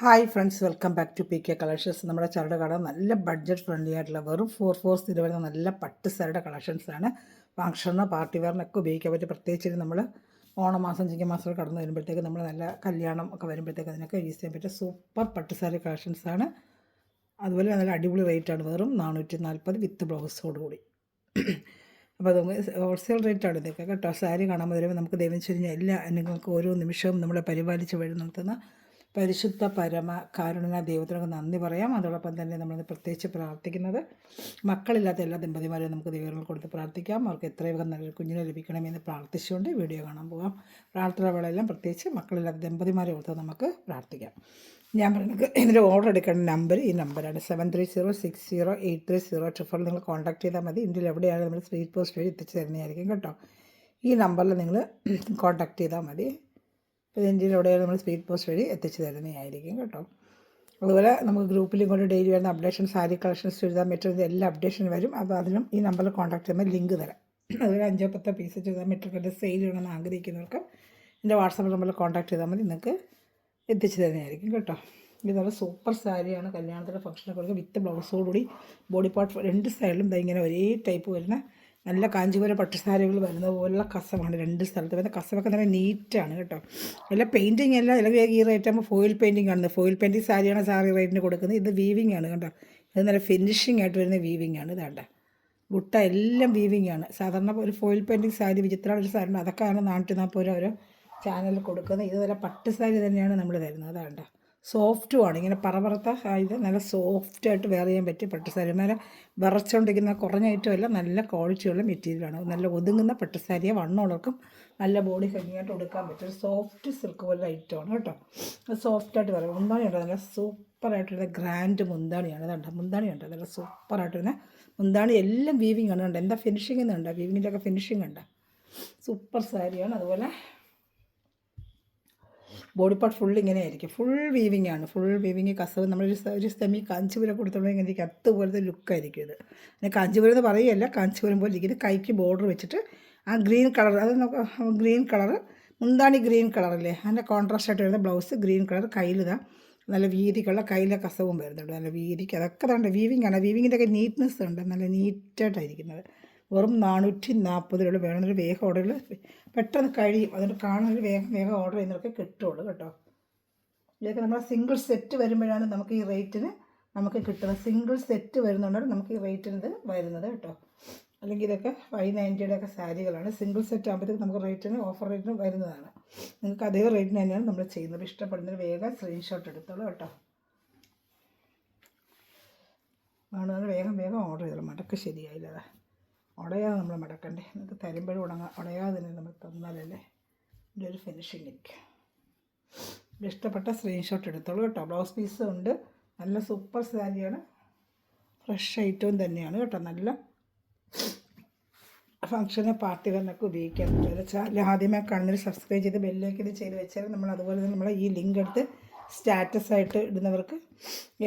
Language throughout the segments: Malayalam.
Hi friends, welcome back to P K collections. നമ്മുടെ ചരട് കട നല്ല ബഡ്ജറ്റ് ഫ്രണ്ട്ലി ആയിട്ടുള്ള വെറും 4 വരുന്ന നല്ല പട്ട് സാരിയുടെ കളക്ഷൻസാണ്. ഫംഗ്ഷന് പാർട്ടി വെയറിനൊക്കെ ഉപയോഗിക്കാൻ പറ്റും. പ്രത്യേകിച്ച് നമ്മൾ ഓണമാസം ചിങ്ങമാസം കടന്നു വരുമ്പോഴത്തേക്ക് നമ്മൾ നല്ല കല്യാണം ഒക്കെ വരുമ്പോഴത്തേക്ക് അതിനൊക്കെ യൂസ് ചെയ്യാൻ പറ്റിയ സൂപ്പർ പട്ട് സാരി കളക്ഷൻസാണ്. അതുപോലെ നല്ല അടിപൊളി റേറ്റാണ്. വെറും 440 വിത്ത് ബ്ലൗസോടുകൂടി. അപ്പോൾ അത് ഹോൾസെയിൽ റേറ്റാണ് ഇതൊക്കെ കേട്ടോ. സാരി കാണാൻ വരുമ്പോൾ നമുക്ക് ദൈവം ചൊരിഞ്ഞ എല്ലാ നിങ്ങൾക്ക് ഓരോ നിമിഷവും നമ്മളെ പരിപാലിച്ച് വഴി നിർത്തുന്ന പരിശുദ്ധ പരമ കാരുണ്യ ദൈവത്തിനൊക്കെ നന്ദി പറയാം. അതോടൊപ്പം തന്നെ നമ്മൾ പ്രത്യേകിച്ച് പ്രാർത്ഥിക്കുന്നത് മക്കളില്ലാത്ത എല്ലാ ദമ്പതിമാരെയും നമുക്ക് ദൈവങ്ങൾ കൊടുത്ത് പ്രാർത്ഥിക്കാം. അവർക്ക് എത്രയും വേഗം നല്ലൊരു കുഞ്ഞിനെ ലഭിക്കണമെന്ന് പ്രാർത്ഥിച്ചുകൊണ്ട് വീഡിയോ കാണാൻ പോകാം. പ്രാർത്ഥന വേളയെല്ലാം പ്രത്യേകിച്ച് മക്കളില്ലാത്ത ദമ്പതിമാരെ ഓർത്ത് നമുക്ക് പ്രാർത്ഥിക്കാം. ഞാൻ പറയുന്നത് ഇതിൻ്റെ ഓർഡർ എടുക്കേണ്ട നമ്പർ ഈ നമ്പറാണ് 7306083000. നിങ്ങൾ കോൺടാക്ട് ചെയ്താൽ മതി. ഇന്ത്യയിൽ എവിടെയാണ് നമ്മൾ സ്പീഡ് പോസ്റ്റ് വഴി എത്തിച്ച് തരുന്നതായിരിക്കും കേട്ടോ. ഈ നമ്പറിൽ നിങ്ങൾ കോൺടാക്ട് ചെയ്താൽ മതി. അപ്പോൾ ഇന്ത്യയിൽ എവിടെയാണ് നമ്മൾ സ്പീഡ് പോസ്റ്റ് വഴി എത്തിച്ച് തരുന്നതായിരിക്കും കേട്ടോ. അതുപോലെ നമുക്ക് ഗ്രൂപ്പിലും കൊണ്ട് ഡെയിലി വരുന്ന updation, sari collections, churidar material എല്ലാ അപ്ഡേഷനും വരും. അപ്പോൾ അതിനും ഈ നമ്പറിൽ കോൺടാക്ട് ചെയ്യുമ്പോൾ ലിങ്ക് തരാം. അതുപോലെ 5-10 പീസ് ചുരിദാർ മെറ്റീരിയൽ സെയിൽ ചെയ്യണമെന്ന് ആഗ്രഹിക്കുന്നവർക്ക് എൻ്റെ വാട്സാപ്പ് നമ്പറിൽ കോൺടാക്ട് ചെയ്താൽ മതി. നിങ്ങൾക്ക് എത്തിച്ച് തരുന്നതായിരിക്കും കേട്ടോ. ഇത് നല്ല സൂപ്പർ സാരിയാണ്. കല്യാണത്തിൻ്റെ ഫംഗ്ഷനൊക്കെ കൊടുക്കുക വിത്ത് ബ്ലൗസോടുകൂടി ബോഡി പാർട്ട് രണ്ട് സൈഡിലും ഇങ്ങനെ ഒരേ ടൈപ്പ് വരുന്ന നല്ല കാഞ്ചീപുരം പട്ടുസാരികൾ വരുന്ന പോലുള്ള കസവാണ് രണ്ട് സ്ഥലത്ത് വരുന്ന. കസവൊക്കെ നല്ല നീറ്റാണ് കേട്ടോ. അല്ല പെയിൻറ്റിങ് അല്ല, അല്ലെങ്കിൽ ഈ റേറ്റ് ആകുമ്പോൾ ഫോയിൽ പെയിൻറ്റിങ് ആണ്. ഫോയിൽ പെയിൻറ്റിങ് സാരിയാണ് സാരി റേറ്റിന് കൊടുക്കുന്നത്. ഇത് വീവിങ് ആണ് കേട്ടോ. ഇത് നല്ല ഫിനിഷിംഗ് ആയിട്ട് വരുന്ന വീവിങ് ആണ്. ഇതാണ്ട ബുട്ട എല്ലാം വീവിങ് ആണ്. സാധാരണ ഒരു ഫോയിൽ പെയിൻറ്റിങ് സാരി വിചിത്ര ഒരു സാരി ഉണ്ട്, അതൊക്കെയാണ് 440 രൂപ ഓരോ ചാനലിൽ കൊടുക്കുന്നത്. ഇത് നല്ല പട്ട് സാരി തന്നെയാണ് നമ്മൾ തരുന്നത്. അതാണ്ട സോഫ്റ്റുമാണ്. ഇങ്ങനെ പറപറത്ത ഇത് നല്ല സോഫ്റ്റായിട്ട് വെയർ ചെയ്യാൻ പറ്റിയ പട്ടുസാരി. മേലെ വിറച്ചുകൊണ്ടിരിക്കുന്ന കുറഞ്ഞ ഐറ്റമല്ല, നല്ല ക്വാളിറ്റിയുള്ള മെറ്റീരിയലാണ്. നല്ല ഒതുങ്ങുന്ന പട്ടുസാരിയെ വണ്ണമുള്ളവർക്കും നല്ല ബോഡി ഭംഗിയായിട്ട് കൊടുക്കാൻ പറ്റും. ഒരു സോഫ്റ്റ് സിൽക്ക് പോലുള്ള ഐറ്റമാണ് കേട്ടോ. അത് സോഫ്റ്റായിട്ട് പറയാം. മുന്താണിയുണ്ട്, നല്ല സൂപ്പറായിട്ടുള്ള ഗ്രാൻഡ് മുന്താണിയാണ്. അതുണ്ട് മുന്താണിയുണ്ട്, നല്ല സൂപ്പറായിട്ട് വരുന്ന മുന്താണി. എല്ലാം വീവിങ് ആണ്. കണ്ടോ എന്താ ഫിനിഷിംഗ് എന്നുണ്ടോ? വീവിങ്ങിൻ്റെ ഒക്കെ ഫിനിഷിംഗ് ഉണ്ട്. സൂപ്പർ സാരിയാണ്. അതുപോലെ ബോഡി പാർട്ട് ഫുൾ ഇങ്ങനെ ആയിരിക്കും. ഫുൾ വീവിങ് ആണ്. ഫുൾ വീവിങ് കസവ് നമ്മളൊരു സെമി കാഞ്ചീപുരം കൊടുത്തോണ്ടെങ്കിൽ എനിക്ക് അതുപോലത്തെ ലുക്കായിരിക്കും ഇത്. പിന്നെ കാഞ്ചീപുരം എന്ന് പറയുകയല്ല, കാഞ്ചീപുരം പോലെ ഇരിക്കുന്നത്. കൈക്ക് ബോർഡർ വെച്ചിട്ട് ആ ഗ്രീൻ കളർ, അത് നമുക്ക് ഗ്രീൻ കളർ മുന്താണി ഗ്രീൻ കളറല്ലേ, അതിൻ്റെ കോൺട്രാസ്റ്റ് ആയിട്ട് വരുന്ന ബ്ലൗസ് ഗ്രീൻ കളർ. കയ്യിലിതാ നല്ല വീതിക്കുള്ള കയ്യിലെ കസവും വരുന്നുണ്ട്. നല്ല വീതിക്ക് അതൊക്കെ തന്നെ വീവിങ് ആണ്. വീവിങ്ങിൻ്റെ ഒക്കെ നീറ്റ്നെസ് ഉണ്ട്. നല്ല നീറ്റായിട്ടായിരിക്കുന്നത്. വെറും 440 രൂപ. വേണമെന്നൊരു വേഗം ഓർഡറിൽ പെട്ടെന്ന് കഴിയും. അതുകൊണ്ട് കാണുന്നൊരു വേഗം ഓർഡർ ചെയ്യുന്നവർക്ക് കിട്ടുള്ളൂ കേട്ടോ. ഇതൊക്കെ നമ്മൾ സിംഗിൾ സെറ്റ് വരുമ്പോഴാണ് നമുക്ക് ഈ റേറ്റിന് നമുക്ക് കിട്ടുന്നത്. സിംഗിൾ സെറ്റ് വരുന്നുണ്ടാണ് നമുക്ക് ഈ റേറ്റിന് ഇത് വരുന്നത് കേട്ടോ. അല്ലെങ്കിൽ ഇതൊക്കെ 590 ഒക്കെ സാരികളാണ്. സിംഗിൾ സെറ്റ് ആകുമ്പോഴത്തേക്ക് നമുക്ക് റേറ്റിന് ഓഫർ റേറ്റിന് വരുന്നതാണ്. നിങ്ങൾക്ക് അതേ റേറ്റിന് തന്നെയാണ് നമ്മൾ ചെയ്യുന്നത്. ഇഷ്ടപ്പെടുന്നതിന് വേഗം സ്ക്രീൻഷോട്ട് എടുത്തോളൂ കേട്ടോ. കാണുന്നതിന് വേഗം ഓർഡർ ചെയ്തോളൂ. മടക്ക് ശരിയായില്ല, ഉടയാതെ നമ്മൾ മടക്കണ്ടേ. നമുക്ക് തരുമ്പോഴും ഉടയാതെ തന്നെ നമ്മൾ തന്നാലല്ലേ ഇതിൻ്റെ ഒരു ഫിനിഷിങ് ഇരിക്കും. ഇഷ്ടപ്പെട്ട സ്ക്രീൻഷോട്ട് എടുത്തോളൂ കേട്ടോ. ബ്ലൗസ് പീസും ഉണ്ട്. നല്ല സൂപ്പർ സാരിയാണ്. ഫ്രഷ് ഐറ്റവും തന്നെയാണ് കേട്ടോ. നല്ല ഫംഗ്ഷന് പാർട്ടി വെയറിനൊക്കെ ഉപയോഗിക്കാൻ പറ്റും. ചാനൽ ആദ്യമേ കാണുന്നൊരു സബ്സ്ക്രൈബ് ചെയ്ത് ബെല്ലേക്ക് ഇത് ചെയ്ത് വെച്ചാൽ നമ്മൾ അതുപോലെ തന്നെ നമ്മൾ ഈ ലിങ്ക് എടുത്ത് സ്റ്റാറ്റസ് ആയിട്ട് ഇടുന്നവർക്ക്,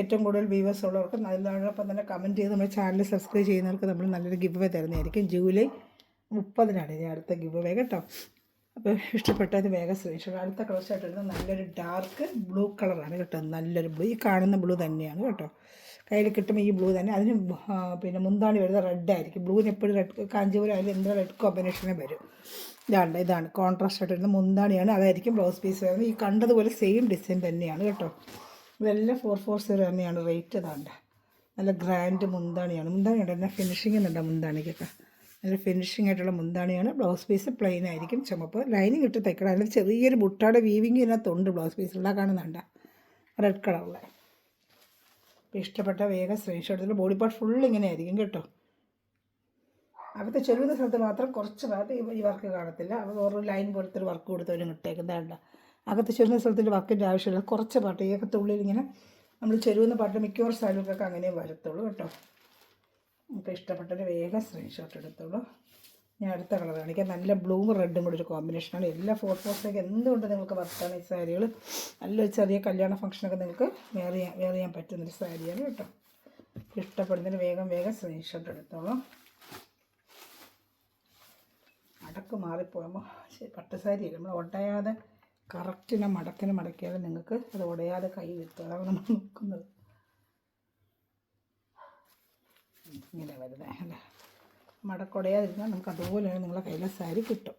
ഏറ്റവും കൂടുതൽ വ്യൂവേഴ്സ് ഉള്ളവർക്ക്, അതിനോടൊപ്പം തന്നെ കമൻറ്റ് ചെയ്ത് നമ്മുടെ ചാനൽ സബ്സ്ക്രൈബ് ചെയ്യുന്നവർക്ക് നമ്മൾ നല്ലൊരു ഗിവ് അവേ തരുന്നതായിരിക്കും. ജൂലൈ 30-നാണ് ഇനി അടുത്ത ഗിവ് അവേ കേട്ടോ. അപ്പോൾ ഇഷ്ടപ്പെട്ടത് വേഗം സ്ക്രീൻഷോട്ട്. അടുത്ത കളർസായിട്ട് ഇടുന്നത് നല്ലൊരു ഡാർക്ക് ബ്ലൂ കളറാണ് കേട്ടോ. നല്ലൊരു ബ്ലൂ, ഈ കാണുന്ന ബ്ലൂ തന്നെയാണ് കേട്ടോ. കയ്യിൽ കിട്ടുമ്പോൾ ഈ ബ്ലൂ തന്നെ. അതിന് പിന്നെ മുന്താണി വരുന്നത് റെഡ് ആയിരിക്കും. ബ്ലൂവിന് എപ്പോഴും റെഡ്, കാഞ്ചീപുരം അതിൽ എന്താ റെഡ് കോമ്പിനേഷനെ വരും. ഇതാണ് കോൺട്രാസ്റ്റ് ആയിട്ട് വരുന്ന മുന്താണിയാണ്. അതായിരിക്കും ബ്ലൗസ് പീസ് വരുന്നത്. ഈ കണ്ടതുപോലെ സെയിം ഡിസൈൻ തന്നെയാണ് കേട്ടോ. ഇതെല്ലാം 440 തന്നെയാണ് റേറ്റ്. ഇതാണ്ട് നല്ല ഗ്രാൻഡ് മുന്താണിയാണ്. മുന്താണിയുണ്ട്, എന്നാൽ ഫിനിഷിംഗ് ഉണ്ട് മുന്താണിക്കൊക്കെ. നല്ല ഫിനിഷിംഗ് ആയിട്ടുള്ള മുന്താണിയാണ്. ബ്ലൗസ് പീസ് പ്ലെയിൻ ആയിരിക്കും, ചുമപ്പ്. ലൈനിങ് ഇട്ട് തയ്ക്കണം. അതിൽ ചെറിയൊരു ബുട്ടാടെ വീവിങ് ഇതിനകത്തുണ്ട് ബ്ലൗസ് പീസിലുള്ള, കാണുന്നുണ്ട് റെഡ് കളറിലെ. അപ്പോൾ ഇഷ്ടപ്പെട്ട വേഗം സ്ക്രീൻഷോട്ട് എടുത്തിട്ട് ബോഡി പാർട്ട് ഫുൾ ഇങ്ങനെ ആയിരിക്കും കേട്ടോ. അകത്ത് ചെല്ലുന്ന സ്ഥലത്ത് മാത്രം കുറച്ച് ഭാഗത്ത് ഈ വർക്ക് കാണത്തില്ല. അത് വേറൊരു ലൈൻ പോലത്തെ ഒരു വർക്ക് കൊടുത്തവരും ഇട്ടേക്കുന്നതാണ്ട. അകത്ത് ചെല്ലുന്ന സ്ഥലത്തിൻ്റെ വർക്കിൻ്റെ ആവശ്യമില്ല. കുറച്ച് പാട്ട് ഈ അകത്തുള്ളിൽ ഇങ്ങനെ നമ്മൾ ചെരുവുന്ന പാട്ട് മിക്കവാറും സ്ഥലത്തൊക്കെ അങ്ങനെ വരത്തുള്ളൂ കേട്ടോ. നമുക്ക് ഇഷ്ടപ്പെട്ടൊരു വേഗം സ്ക്രീൻഷോട്ട് എടുത്തോളൂ. ഞാൻ അടുത്ത കളർ കാണിക്കാം. നല്ല ബ്ലൂവും റെഡും കൂടി ഒരു കോമ്പിനേഷനാണ്. എല്ലാ 440 എന്തുകൊണ്ട് നിങ്ങൾക്ക് വർക്കാണ് ഈ സാരികൾ. നല്ലൊരു ചെറിയ കല്യാണ ഫംഗ്ഷനൊക്കെ നിങ്ങൾക്ക് വെയർ ചെയ്യാൻ പറ്റുന്നൊരു സാരിയാണ് കേട്ടോ. ഇഷ്ടപ്പെടുന്നതിന് വേഗം സ്ക്രീൻഷോട്ട് എടുത്തോളൂ. അടക്ക് മാറിപ്പോകുമ്പോൾ പട്ടുസാരിയല്ല, നമ്മൾ ഒട്ടയാതെ കറക്റ്റിനെ മടക്കിന് മടക്കിയാൽ നിങ്ങൾക്ക് അത് ഉടയാതെ കൈ കിട്ടും. അതാണ് നമ്മൾ നോക്കുന്നത്. ഇങ്ങനെ വരുന്നത് അല്ല, മടക്കുടയാതിരുന്നാൽ നമുക്ക് അതുപോലെ തന്നെ നിങ്ങളെ കയ്യിലെ സാരി കിട്ടും.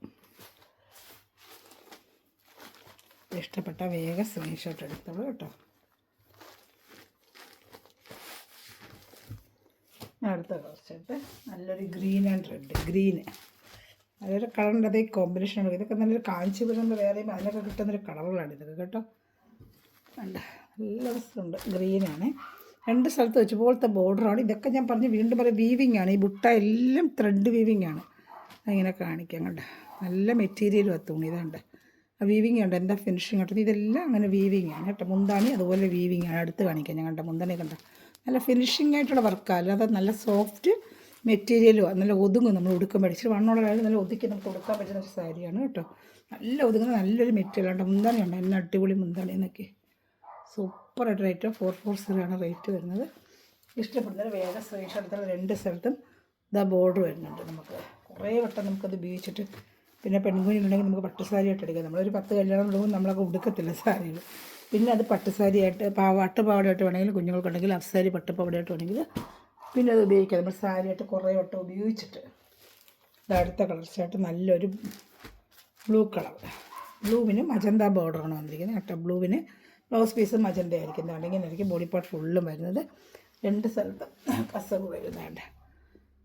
ഇഷ്ടപ്പെട്ട വേഗം സ്ക്രീൻഷോട്ട് എടുത്തോളൂ കേട്ടോ. അടുത്ത കുറച്ചിട്ട് നല്ലൊരു ഗ്രീൻ ആൻഡ് റെഡ്, ഗ്രീന് നല്ലൊരു കളറിൻ്റെ അതേ കോമ്പിനേഷൻ. ഇതൊക്കെ നല്ലൊരു കാഞ്ചീപുരം വേറെയും അതിനൊക്കെ കിട്ടുന്നൊരു കളറുകളാണ് ഇതൊക്കെ കേട്ടോ. നല്ല രസമുണ്ട്. ഗ്രീനാണ്, രണ്ട് സ്ഥലത്ത് വെച്ച് പോലത്തെ ബോർഡറാണ്. ഇതൊക്കെ ഞാൻ പറഞ്ഞ് വീണ്ടും പറയും, വീവിങ് ആണ്. ഈ ബുട്ട എല്ലാം ത്രെഡ് വീവിങ് ആണ്. അങ്ങനെ കാണിക്കാം കണ്ട, നല്ല മെറ്റീരിയലും ആ തുണി ഇതുണ്ട്. ആ വീവിങ് ഉണ്ട്, എന്താ ഫിനിഷിങ് കേട്ടോ. ഇതെല്ലാം അങ്ങനെ വീവിങ് ആണ് കേട്ടോ. മുന്താണി അതുപോലെ വീവിങ് ആണ്. അടുത്ത് കാണിക്കാം ഞാൻ കണ്ട മുന്താണി കണ്ട നല്ല ഫിനിഷിംഗ് ആയിട്ടുള്ള വർക്കാണ്. അല്ലാതെ നല്ല സോഫ്റ്റ് മെറ്റീരിയലും നല്ല ഒതുങ്ങും. നമ്മൾ ഉടുക്കാൻ പഠിച്ചിട്ട് വണ്ണമുള്ള കാര്യം നല്ല ഒതുക്കി നമുക്ക് കൊടുക്കാൻ പറ്റുന്ന ഒരു സാരിയാണ് കേട്ടോ. നല്ല ഒതുങ്ങുന്ന നല്ലൊരു മെറ്റീരിയൽ ഉണ്ട്. മുന്താണി ഉണ്ട്, എന്നെ അടിപൊളി മുന്താണി എന്നൊക്കെ. സൂപ്പറായിട്ട് റേറ്റ് 440 ആണ് റേറ്റ് വരുന്നത്. ഇഷ്ടപ്പെടുന്നത് വേഗം സ്ക്രീൻഷോട്ട് എടുത്താൽ രണ്ട് സ്ഥലത്തും ഇതാ ബോർഡർ വരുന്നുണ്ട്. നമുക്ക് കുറേ വട്ടം നമുക്കത് ഉപയോഗിച്ചിട്ട് പിന്നെ പെൺകുഞ്ഞിട്ടുണ്ടെങ്കിൽ നമുക്ക് പട്ടുസാരിയായിട്ട് എടുക്കാം. നമ്മളൊരു 10 കല്യാണം തുടങ്ങുമ്പോൾ നമ്മളൊക്കെ ഉടുക്കത്തില്ല സാരികൾ. പിന്നെ അത് പട്ടുസാരിയായിട്ട് പട്ടുപാവാടയായിട്ട് വേണമെങ്കിൽ കുഞ്ഞുങ്ങൾക്കുണ്ടെങ്കിൽ അഫ്സാരി പട്ടുപാവാടയായിട്ട് വേണമെങ്കിൽ പിന്നെ അത് ഉപയോഗിക്കാം. നമ്മൾ സാരിയായിട്ട് കുറേ വട്ടം ഉപയോഗിച്ചിട്ട്. ഇത് അടുത്ത കളർ ഷർട്ട് നല്ലൊരു ബ്ലൂ കളർ, ബ്ലൂവിന് മജന്ത ബോർഡറാണ് വന്നിരിക്കുന്നത് കേട്ടോ. ബ്ലൂവിന് ബ്ലൗസ് പീസ് മജന്ത ആയിരിക്കും. ഇങ്ങനെ ആയിരിക്കും ബോഡി പാർട്ട് ഫുള്ളും വരുന്നത്. രണ്ട് സ്ഥലത്തും കസവ് വരുന്നുണ്ട്,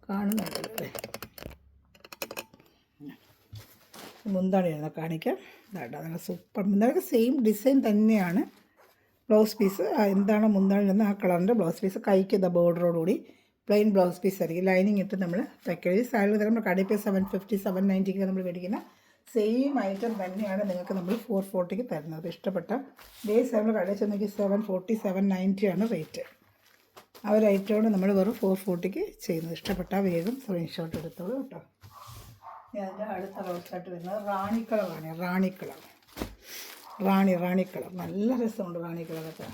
കാണുന്നുണ്ടല്ലേ. മുന്താണി വരുന്നത് കാണിക്കാം. ഇതാട്ടോ നല്ല സൂപ്പർ മുന്താണിക്ക് സെയിം ഡിസൈൻ തന്നെയാണ്. ബ്ലൗസ് പീസ് എന്താണോ മുന്താണി വരുന്നത് ആ കളറിൻ്റെ ബ്ലൗസ് പീസ്. കൈക്ക് ഇതാ ബോർഡറോടുകൂടി പ്ലെയിൻ ബ്ലൗസ് പീസ് ആയിരിക്കും. ലൈനിങ് ഇട്ട് നമ്മൾ തയ്ക്കരുത്. സാരി തരം നമ്മൾ കടയിൽ 750 790 നമ്മൾ മേടിക്കുന്ന സെയിം ഐറ്റം തന്നെയാണ് നിങ്ങൾക്ക് നമ്മൾ 440 തരുന്നത്. ഇഷ്ടപ്പെട്ട ബേസ് നമ്മൾ കടയിൽ ചെന്നെങ്കിൽ 740 790 ആണ് റേറ്റ്. ആ ഒരു ഐറ്റമാണ് നമ്മൾ വെറും 440 ചെയ്യുന്നത്. ഇഷ്ടപ്പെട്ട വേഗം സ്ക്രീൻഷോട്ട് എടുത്തോളൂ കേട്ടോ. അതിൻ്റെ അടുത്ത കളർസായിട്ട് വരുന്നത് റാണി കളറാണ്. റാണി കളർ, റാണി കളർ നല്ല രസമുണ്ട്. റാണി കളറൊക്കെ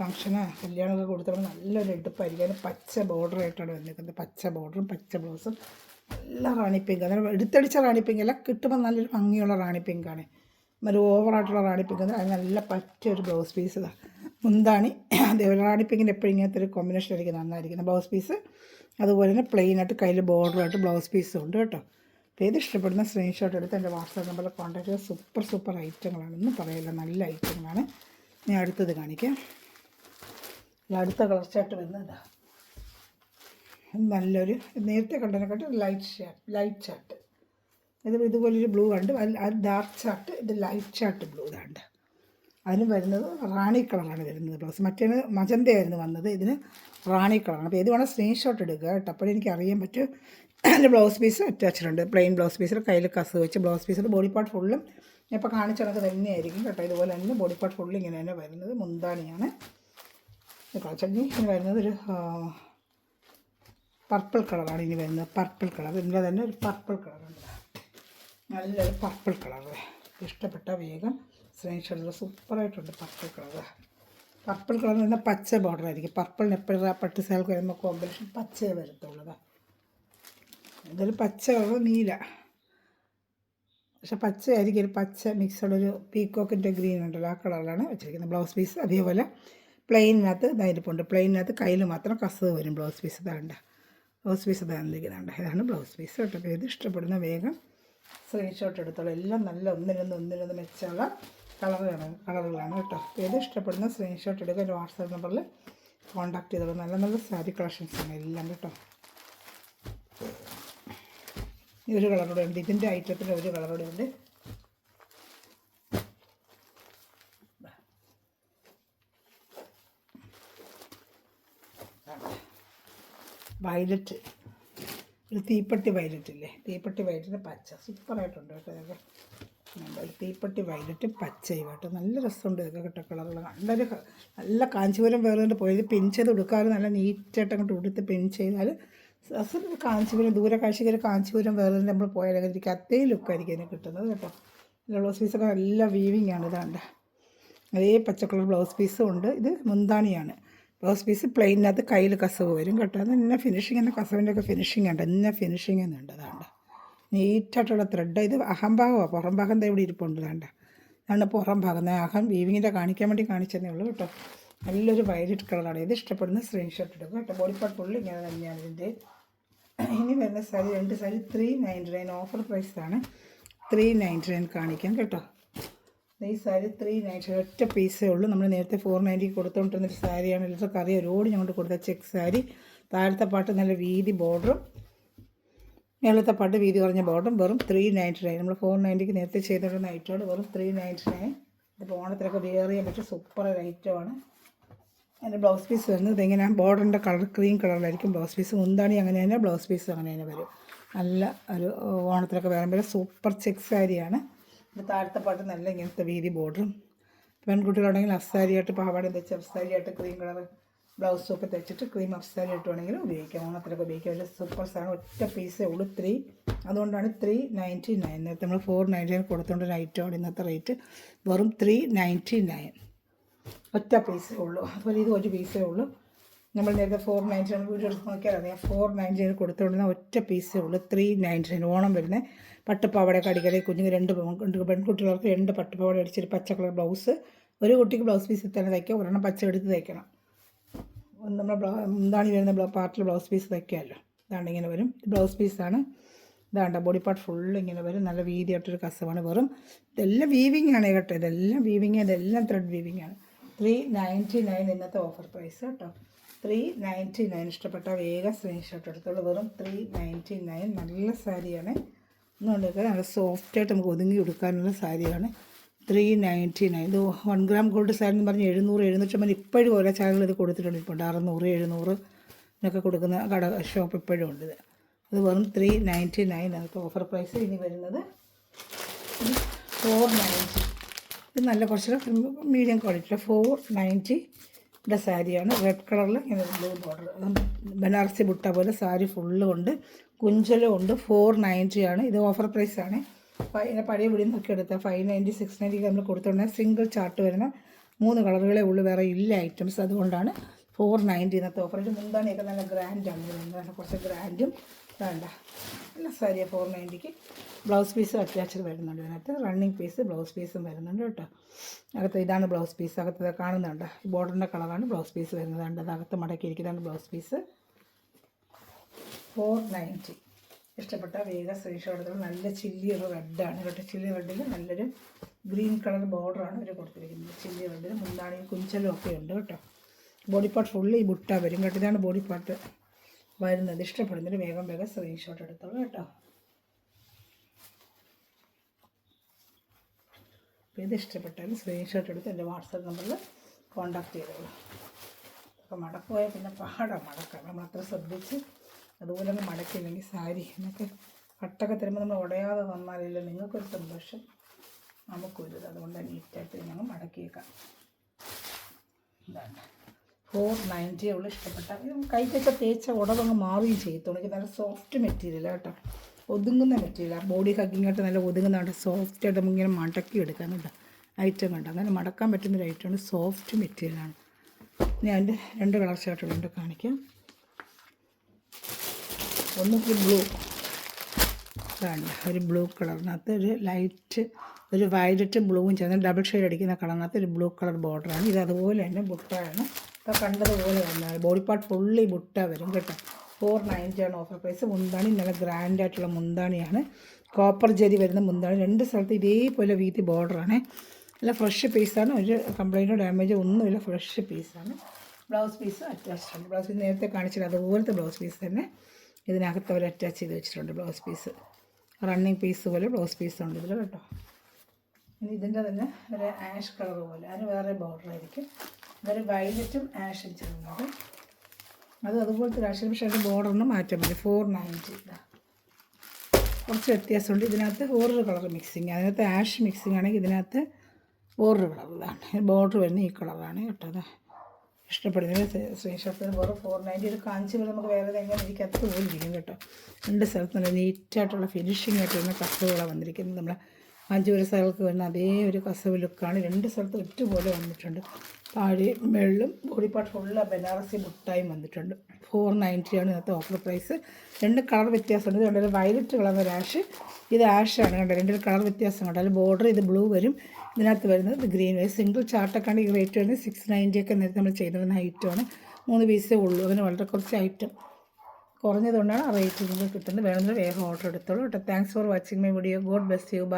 ഫംഗ്ഷന് കല്യാണമൊക്കെ കൊടുത്തപ്പോൾ നല്ലൊരു എടുപ്പായിരിക്കും. അതിന് പച്ച ബോർഡറായിട്ടാണ് വന്നിരിക്കുന്നത്. പച്ച ബോർഡറും പച്ച ബ്ലൗസും നല്ല റാണി പിങ്ക്. അതായത് എടുത്തടിച്ച റാണി പിങ്ക് അല്ല, കിട്ടുമ്പോൾ നല്ലൊരു ഭംഗിയുള്ള റാണി പിങ്കാണ്. ഒരു ഓവറായിട്ടുള്ള റാണി പിങ്ക് അത് നല്ല പറ്റിയൊരു ബ്ലൗസ് പീസ്. ഇതാണ് മുന്താണി. അതേപോലെ റാണി പിങ്കിൻ്റെ എപ്പോഴും ഇങ്ങനത്തെ ഒരു കോമ്പിനേഷൻ ആയിരിക്കും നന്നായിരിക്കുന്നത് ബ്ലൗസ് പീസ്. അതുപോലെ തന്നെ പ്ലെയിനായിട്ട് കയ്യിൽ ബോർഡറായിട്ട് ബ്ലൗസ് പീസും ഉണ്ട് കേട്ടോ. അപ്പോൾ ഏത് ഇഷ്ടപ്പെടുന്ന സ്ക്രീൻഷോട്ട് എടുത്ത് എൻ്റെ വാട്സാപ്പ് നമ്പറിൽ കോൺടാക്ട് ചെയ്ത് സൂപ്പർ ഐറ്റങ്ങളാണെന്ന് പറയില്ല, നല്ല ഐറ്റങ്ങളാണ്. ഞാൻ അടുത്തത് കാണിക്കാം. അടുത്ത കളർ ചാർട്ട് വരുന്നത് നല്ലൊരു നേരത്തെ കണ്ടതിനെക്കാട്ടും ലൈറ്റ് ചാർട്ട്. ഇതുപോലൊരു ബ്ലൂ ഉണ്ട്, അത് ഡാർക്ക് ചാർട്ട്, ഇത് ലൈറ്റ് ചാർട്ട് ബ്ലൂ ഇതാണ്ട്. അതിന് വരുന്നത് റാണി കളറാണ് വരുന്നത് ബ്ലൗസ്. മറ്റേ മജന്തയായിരുന്നു വന്നത്, ഇതിന് റാണി കളറാണ്. അപ്പോൾ ഏത് വേണം സ്ക്രീൻഷോട്ട് എടുക്കുക കേട്ടോ. അപ്പോഴേ എനിക്ക് അറിയാൻ പറ്റും. അതിൻ്റെ ബ്ലൗസ് പീസ് അറ്റാച്ചിട്ടുണ്ട്, പ്ലെയിൻ ബ്ലൗസ് പീസിൽ കയ്യിൽ കസ് വെച്ച് ബ്ലൗസ് പീസിൽ ബോഡി പാർട്ട് ഫുള്ളും ഞാൻ ഇപ്പോൾ കാണിച്ച കണക്ക് തന്നെയായിരിക്കും കേട്ടോ. ഇതുപോലെ തന്നെ ബോഡി പാർട്ട് ഫുള്ളും ഇങ്ങനെ തന്നെ വരുന്നത്. മുന്താണിയാണ് ചട്നി. ഇനി വരുന്നത് ഒരു പർപ്പിൾ കളറാണ് ഇനി വരുന്നത്. പർപ്പിൾ കളർ ഇതിൻ്റെ തന്നെ ഒരു പർപ്പിൾ കളറുണ്ട്, നല്ലൊരു പർപ്പിൾ കളർ. ഇഷ്ടപ്പെട്ട വേഗം സ്ക്രീൻഷോട്ടിൽ സൂപ്പറായിട്ടുണ്ട് പർപ്പിൾ കളർ. പർപ്പിൾ കളർ എന്ന് പറഞ്ഞാൽ പച്ച ബോർഡർ ആയിരിക്കും. പർപ്പിളിന് എപ്പോഴും പട്ട് സാൽക്ക് വരുമ്പോൾ കോമ്പിനേഷൻ പച്ചയെ വരത്തുള്ളത്. ഇതൊരു പച്ച കളർ നീല, പക്ഷെ പച്ചയായിരിക്കും. ഒരു പച്ച മിക്സുള്ളൊരു പീക്കോക്കിൻ്റെ ഗ്രീൻ ഉണ്ടല്ലോ ആ കളറിലാണ് വെച്ചിരിക്കുന്നത് ബ്ലൗസ് പീസ്. അതേപോലെ പ്ലെയിനകത്ത് ഇതായിരിപ്പുണ്ട്. പ്ലെയിനകത്ത് കയ്യിൽ മാത്രം കസവ് വരും ബ്ലൗസ് പീസ്. ഇതാണ്ട് ബ്ലൗസ് പീസ് ഇതാണ്ടിരിക്കുന്നുണ്ട്. ഇതാണ് ബ്ലൗസ് പീസ് കേട്ടോ. അപ്പോൾ ഇത് ഇഷ്ടപ്പെടുന്ന വേഗം സ്ക്രീൻഷോട്ട് എടുത്തോളൂ. എല്ലാം നല്ല ഒന്നിനൊന്ന് മെച്ചമുള്ള കളറുകളാണ് കേട്ടോ. അപ്പോൾ ഇത് ഇഷ്ടപ്പെടുന്ന സ്ക്രീൻഷോട്ട് എടുക്കുക. എൻ്റെ വാട്സാപ്പ് നമ്പറിൽ കോൺടാക്ട് ചെയ്തോളൂ. നല്ല സാരി കളക്ഷൻസാണ് എല്ലാം കേട്ടോ. ഈ ഒരു കളറോടെ ഉണ്ട്, ഇതിൻ്റെ ഐറ്റത്തിൻ്റെ ഒരു കളറോടെ ഉണ്ട്. വയലറ്റ്, ഒരു തീപ്പട്ടി വയലറ്റ് ഇല്ലേ, തീപ്പട്ടി വയലറ്റിൻ്റെ പച്ച സൂപ്പറായിട്ടുണ്ട് കേട്ടോ. ഇതൊക്കെ തീപ്പട്ടി വയലറ്റ് പച്ചയും കേട്ടോ. നല്ല രസമുണ്ട് ഇതൊക്കെ കേട്ടോ. കളറുകൾ നല്ല കാഞ്ചീപുരം വേറെ പോയത് പിൻ ചെയ്ത് കൊടുക്കാറ്. നല്ല നീറ്റായിട്ട് അങ്ങോട്ട് ഉടുത്ത് പിൻ ചെയ്താൽ കാഞ്ചീപുരം ദൂരക്കാഴ്ചയ്ക്ക് കാഞ്ചീപുരം വേറെ നമ്മൾ പോയാൽ എനിക്ക് അതേ ലുക്കായിരിക്കും അതിന് കിട്ടുന്നത് കേട്ടോ. ബ്ലൗസ് പീസൊക്കെ നല്ല വീവിങ് ആണ്. ഇതാണ്ട് അതേ പച്ചക്കളർ ബ്ലൗസ് പീസും ഉണ്ട്. ഇത് മുന്താണിയാണ്. ബ്ലൗസ് പീസ് പ്ലെയിനകത്ത് കയ്യിൽ കസവ് വരും കേട്ടോ. അത് ഇന്ന ഫിനിഷിങ് തന്നെ കസവിൻ്റെ ഒക്കെ ഫിനിഷിങ് ഉണ്ട്. ഇന്ന ഫിനിഷിങ് എന്നുണ്ട്. അതാണ്ട് നീറ്റായിട്ടുള്ള ത്രെഡ്. ഇത് അഹംഭാഗമാണ്, പുറം ഭാഗം ഇവിടെ ഇരിപ്പുണ്ട്. വേണ്ട അതാണ് പുറം ഭാഗം. അകം വീവിങ്ങിൻ്റെ കാണിക്കാൻ വേണ്ടി കാണിച്ചതേ ഉള്ളൂ കേട്ടോ. നല്ലൊരു വയലറ്റ് കളറാണ്. ഇത് ഇഷ്ടപ്പെടുന്ന സ്ക്രീൻഷോട്ട് എടുക്കും കേട്ടോ. ബോഡി പാർട്ട് ഫുള്ള് ഇങ്ങനെ തന്നെയാണ് ഇതിൻ്റെ. ഇനി വരുന്ന സാരി 2 സാരി 399 ഓഫർ പ്രൈസാണ്. 399 കാണിക്കാം കേട്ടോ. ഈ സാരി 399 ഒറ്റ പീസേ ഉള്ളൂ. നമ്മൾ നേരത്തെ 490 കൊടുത്തുകൊണ്ടിരുന്നൊരു സാരിയാണ്. എല്ലാവർക്കും അറിയാം, ഒരുപാട് ഞങ്ങൾ കൊടുത്ത ചെക്ക് സാരി. താഴത്തെ പാട്ട് നല്ല വീതി ബോർഡറും മേളത്തെ പാട്ട് വീതി കുറഞ്ഞ ബോർഡറും വെറും 399. നമ്മൾ 490 നേരത്തെ ചെയ്തുകൊണ്ടിരുന്ന ഐറ്റമാണ് വെറും 399. ഇതിപ്പോൾ ഓണത്തിലൊക്കെ വെയർ ചെയ്യാൻ പറ്റിയ സൂപ്പർ ഐറ്റമാണ്. അതിൻ്റെ ബ്ലൗസ് പീസ് വരുന്നത് ഇതിങ്ങനെ ബോർഡറിൻ്റെ കളർ ക്രീം കളറിലായിരിക്കും ബ്ലൗസ് പീസ്. മുന്താണി അങ്ങനെ തന്നെ, ബ്ലൗസ് പീസും അങ്ങനെ തന്നെ വരും. നല്ല ഒരു ഓണത്തിലൊക്കെ വരുമ്പോൾ സൂപ്പർ ചെക്ക് സാരിയാണ്. ഇത് താഴത്തെ പാട്ട് നല്ല ഇങ്ങനത്തെ വീതി ബോർഡറും. പെൺകുട്ടികളുണ്ടെങ്കിൽ അഫ്സാരിയായിട്ട് പാവാടയും തെച്ച് അഫ്സാരിയായിട്ട് ക്രീം കളർ ബ്ലൗസും ഒക്കെ തെച്ചിട്ട് ക്രീം അഫ്സാരിയായിട്ട് വേണമെങ്കിലും ഉപയോഗിക്കാം. ഓണത്തിലൊക്കെ ഉപയോഗിക്കാം. ഒരു സൂപ്പർ സാധനം. ഒറ്റ പീസേ ഉള്ളൂ 3. അതുകൊണ്ടാണ് 399. നേരത്തെ നമ്മൾ 499 കൊടുത്തുകൊണ്ടൊരു ഐറ്റമാണ്. ഇന്നത്തെ റേറ്റ് വെറും 399. ഒറ്റ പീസേ ഉള്ളൂ. അതുപോലെ ഇത് ഒരു പീസേ ഉള്ളൂ. നമ്മൾ നേരത്തെ 499 വീഡിയോ എടുത്ത് നോക്കിയാൽ അറിയാം. 499 കൊടുത്തുകൊണ്ടിരുന്ന ഒറ്റ പീസേ ഉള്ളൂ. 399 ഓണം വരുന്നത്. പട്ടുപ്പാവടയൊക്കെ അടിക്കടി കുഞ്ഞുങ്ങൾ 2 പെൺകുട്ടികൾക്ക് 2 പട്ടുപ്പാവട അടിച്ചൊരു പച്ച കളർ ബ്ലൗസ്. ഒരു കുട്ടിക്ക് ബ്ലൗസ് പീസ് തന്നെ തയ്ക്കുക, ഒരെണ്ണം പച്ച എടുത്ത് തയ്ക്കണം. നമ്മൾ എന്താണ് വരുന്ന പാർട്ടിൽ ബ്ലൗസ് പീസ് തയ്ക്കാമല്ലോ. ഇതാണ് ഇങ്ങനെ വരും. ബ്ലൗസ് പീസാണ്. ഇതാണ്ട ബോഡി പാർട്ട് ഫുള്ള് ഇങ്ങനെ വരും. നല്ല വീതിയായിട്ടൊരു കസവാണ്. വെറും ഇതെല്ലാം വീവിങ് ആണ് കേട്ടോ. ഇതെല്ലാം വീവിങ്, ഇതെല്ലാം ത്രെഡ് വീവിങ് ആണ്. 399 ഇന്നത്തെ ഓഫർ പ്രൈസ് കേട്ടോ. 399 ഇഷ്ടപ്പെട്ട വേഗം സ്ക്രീൻഷോട്ട് എടുത്തോളൂ. വെറും 399. നല്ല സാരിയാണ്. എന്നുകൊണ്ടൊക്കെ നല്ല സോഫ്റ്റായിട്ട് നമുക്ക് ഒതുങ്ങി കൊടുക്കാനുള്ള സാരിയാണ്. 399. ഇത് 1 ഗ്രാം ഗോൾഡ് സാരി എന്ന് പറഞ്ഞ് 700, 750 ഇപ്പോഴും ഓരോ ചാനൽ ഇത് കൊടുത്തിട്ടുണ്ട്. ഇപ്പോൾ 600, 700 എന്നൊക്കെ കൊടുക്കുന്ന ഷോപ്പ് ഇപ്പോഴും ഉണ്ട്. ഇത് വെറും 399 നമുക്ക് ഓഫർ പ്രൈസ്. ഇനി വരുന്നത് 490. ഇത് നല്ല കുറച്ച് മീഡിയം ക്വാളിറ്റിയുടെ 490 സാരിയാണ്. റെഡ് കളറിൽ ഇങ്ങനെ ബ്ലൂ ബോർഡർ, ബനാറസി ബുട്ട പോലെ സാരി ഫുള്ള് ഉണ്ട്. കുഞ്ചലും ഉണ്ട്. 490 ആണ്. ഇത് ഓഫർ പ്രൈസാണ്. പഴയ വീടിൽ നിന്നൊക്കെ എടുത്താൽ 590, 690 നമ്മൾ കൊടുത്തുകൊണ്ടാൽ സിംഗിൾ ചാർട്ട് വരുന്ന 3 കളറുകളേ ഉള്ളൂ, വേറെ ഇല്ല ഐറ്റംസ്. അതുകൊണ്ടാണ് 490 ഇന്നത്തെ ഓഫർ. ഇത് മുന്താണിയൊക്കെ നല്ല ഗ്രാൻഡാണ്. നല്ല കുറച്ച് ഗ്രാൻഡും വേണ്ട നല്ല സാരിയാണ്. 490ക്ക് ബ്ലൗസ് പീസ് അറ്റാച്ച്ഡ് വരുന്നുണ്ട്. ഇതിനകത്ത് റണ്ണിങ് പീസ് ബ്ലൗസ് പീസും വരുന്നുണ്ട് കേട്ടോ. അകത്ത് ഇതാണ് ബ്ലൗസ് പീസ്. അകത്ത് കാണുന്നുണ്ട് ഈ ബോർഡറിൻ്റെ കളറാണ് ബ്ലൗസ് പീസ് വരുന്നത്. അത് അകത്ത് മടക്കിയിരിക്കുന്നതാണ് ബ്ലൗസ് പീസ്. 490 ഇഷ്ടപ്പെട്ട വേഗം സ്ക്രീൻഷോട്ട് എടുത്തത്. നല്ല ചില്ലി റെഡാണ് കേട്ടോ. ചില്ലി റെഡിൽ നല്ലൊരു ഗ്രീൻ കളർ ബോർഡറാണ് ഇവർ കൊടുത്തിരിക്കുന്നത്. ചില്ലി റെഡിൽ മുന്താണിയും കുഞ്ചലും ഒക്കെ ഉണ്ട് കേട്ടോ. ബോഡി പാർട്ട് ഫുള്ള് ഈ ബുട്ട വരും കേട്ടോ. ഇതാണ് ബോഡി പാർട്ട് വരുന്നത്. ഇഷ്ടപ്പെടുന്നതിന് വേഗം സ്ക്രീൻഷോട്ട് എടുത്തോളൂ കേട്ടോ. അപ്പോൾ ഇത് ഇഷ്ടപ്പെട്ടാലും സ്ക്രീൻഷോട്ട് എടുത്ത് എൻ്റെ വാട്സാപ്പ് നമ്പറിൽ കോൺടാക്റ്റ് ചെയ്തോളൂ. അപ്പോൾ മടക്ക് പോയാൽ പിന്നെ പാടാണ് മടക്കാം. നമ്മൾ അത്ര ശ്രദ്ധിച്ച് അതുപോലെ ഒന്ന് മടക്കില്ലെങ്കിൽ സാരി എന്നൊക്കെ കട്ടൊക്കെ തരുമ്പോൾ നമ്മൾ ഉടയാതെ വന്നാലില്ല നിങ്ങൾക്കൊരു സന്തോഷം, നമുക്കൊരു. അതുകൊണ്ട് നീറ്റായിട്ട് ഞങ്ങൾ മടക്കിയേക്കാം. ഇതാണ് 490 ഉള്ള ഇഷ്ടപ്പെട്ട. കൈക്കൊക്കെ തേച്ച ഉടവങ്ങ് മാറുകയും ചെയ്യത്തുള്ളൂ. എനിക്ക് നല്ല സോഫ്റ്റ് മെറ്റീരിയൽ കേട്ടോ. ഒതുങ്ങുന്ന മെറ്റീരിയൽ. ബോഡി ഹഗ്ഗിങ്ങായിട്ട് നല്ല ഒതുങ്ങുന്നതാണ്. സോഫ്റ്റായിട്ട് നമുക്കിങ്ങനെ മടക്കി എടുക്കാനുണ്ട് ഐറ്റം കണ്ടോ. അങ്ങനെ മടക്കാൻ പറ്റുന്നൊരു ഐറ്റമാണ്. സോഫ്റ്റ് മെറ്റീരിയലാണ്. ഇനി അതിൻ്റെ 2 കളർ ഷർട്ടുകളുണ്ട് കാണിക്കാം. ഒന്ന് ബ്ലൂ, ഇതാണ് ഒരു ബ്ലൂ കളറിനകത്ത് ഒരു ലൈറ്റ് ഒരു വയലറ്റ് ബ്ലൂവും ചേർന്ന് ഡബിൾ ഷെയ്ഡ് അടിക്കുന്ന കളറിനകത്ത് ഒരു ബ്ലൂ കളർ ബോർഡറാണ്. ഇത് അതുപോലെ തന്നെ ബുട്ടയാണ്. ഇപ്പോൾ കണ്ടതുപോലെ തന്നെ ബോഡി പാർട്ട് ഫുള്ളി ബുട്ട വരും കേട്ടോ. 490 ആണ് ഓഫർ പ്രൈസ്. മുന്താണി നല്ല ഗ്രാൻഡായിട്ടുള്ള മുന്താണിയാണ്. കോപ്പർ ജരി വരുന്ന മുന്താണി. 2 സ്ഥലത്ത് ഇതേപോലെ വീതി ബോർഡറാണ്. നല്ല ഫ്രഷ് പീസാണ്. ഒരു കംപ്ലൈൻറ്റോ ഡാമേജോ ഒന്നുമില്ല. ഫ്രഷ് പീസാണ്. ബ്ലൗസ് പീസ് അറ്റാച്ച്ഡ് ഉണ്ട്. ബ്ലൗസ് പീസ് നേരത്തെ കാണിച്ചില്ല അതുപോലത്തെ ബ്ലൗസ് പീസ് തന്നെ ഇതിനകത്ത് അവർ അറ്റാച്ച് ചെയ്ത് വെച്ചിട്ടുണ്ട്. ബ്ലൗസ് പീസ് റണ്ണിങ് പീസ് പോലെ ബ്ലൗസ് പീസുണ്ട് ഇതിൽ കേട്ടോ. ഇനി ഇതിൻ്റെ തന്നെ ഒരു ആഷ് കളർ പോലെ, അതിന് വേറെ ബോർഡറായിരിക്കും. ഇതൊരു വയലറ്റും ആഷും ചേർന്നത്. അതുപോലത്തെ ഒരു ആഷ്, പക്ഷേ അതിൻ്റെ ബോർഡറിന് മാറ്റം മതി. 490 കുറച്ച് വ്യത്യാസമുണ്ട്. ഇതിനകത്ത് വേറൊരു കളർ മിക്സിങ്, അതിനകത്ത് ആഷ് മിക്സിങ് ആണെങ്കിൽ ഇതിനകത്ത് വേറൊരു കളർ. ഇതാണ് ബോർഡർ വരുന്ന ഈ കളറാണ് കേട്ടോ. അത് ഇഷ്ടപ്പെടുന്നതിന് സ്ക്രീൻഷോട്ട്. വേറെ 490 ഒരു കാഞ്ചിപുരം നമുക്ക് വേറെ എങ്ങനെ ഇരിക്കാത്ത പോലും ഇരിക്കും കേട്ടോ. 2 സ്ഥലത്ത് നല്ല നീറ്റായിട്ടുള്ള ഫിനിഷിംഗ് ആയിട്ട് വരുന്ന കട്ടുകളാണ് വന്നിരിക്കുന്നത്. നമ്മളെ കാഞ്ചീപുരം സ്ഥലങ്ങൾക്ക് വരുന്ന അതേ ഒരു കസവ് ലുക്കാണ്. രണ്ട് സ്ഥലത്തും ഒറ്റുപോലെ വന്നിട്ടുണ്ട്. താഴെ വെള്ളം ബോഡി പാർട്ട് ഫുള്ള് ബനാറസി ബുട്ടായും വന്നിട്ടുണ്ട്. 490 ആണ് ഇന്നത്തെ ഓഫർ പ്രൈസ്. രണ്ട് കളർ വ്യത്യാസമുണ്ട്. ഇത് കണ്ടൊരു വയലറ്റ് കളർ ആഷ്, ഇത് ആഷാണ് കണ്ടോ. രണ്ടൊരു കളർ വ്യത്യാസം കണ്ടോ. അതിൽ ബോർഡർ ഇത് ബ്ലൂ വരും, ഇതിനകത്ത് വരുന്നത് ഇത് ഗ്രീൻ വരും. സിംഗിൾ ചാർട്ടൊക്കെയാണ് ഈ റേറ്റ് വരുന്നത്. 690 ഒക്കെ നേരത്തെ നമ്മൾ ചെയ്തിരുന്ന ഐറ്റമാണ്. 3 പീസേ ഉള്ളൂ. അതിന് വളരെ കുറച്ച് ഐറ്റം കുറഞ്ഞതുകൊണ്ടാണ് ആ റേറ്റ് നിങ്ങൾക്ക് കിട്ടുന്നത്. വേണമെങ്കിൽ വേഗം ഓർഡർ എടുത്തോളൂ കേട്ടോ. Thanks for watching my video. God bless you. By.